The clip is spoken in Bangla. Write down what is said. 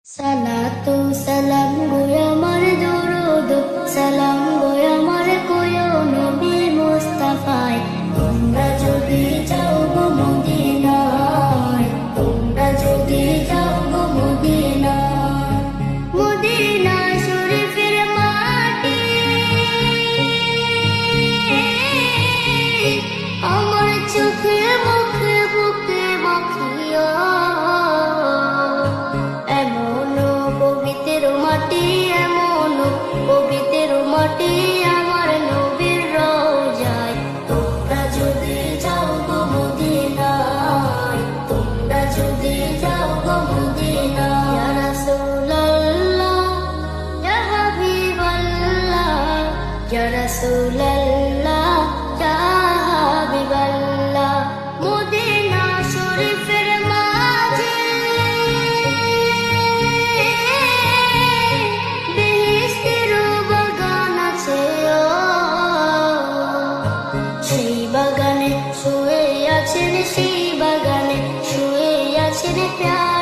সালাতু সালাম গো আমার দরুদ সালাম গো আমার কোয় নবী মুস্তাফায় তোমরা যদি যাও গো মদিনায় তোমরা যদি যাও গো মদিনায় মদিনা শরীফের মাটি আমার চোখে মুখে বুকে মাখিয়া পবিত্র মাটি আমার নবীর রওজায় তোমরা যদি যাও গো মদিনায় তোমরা যদি যাও গো মদিনায় ইয়া রাসূলুল্লাহ ইয়া হাবিবাল্লাহ ইয়া রাসূলুল্লাহ ইয়া হাবিবাল্লাহ মদিনা শরীফের মাঝে সেই বাগানে শুয়ে আছেন প্যার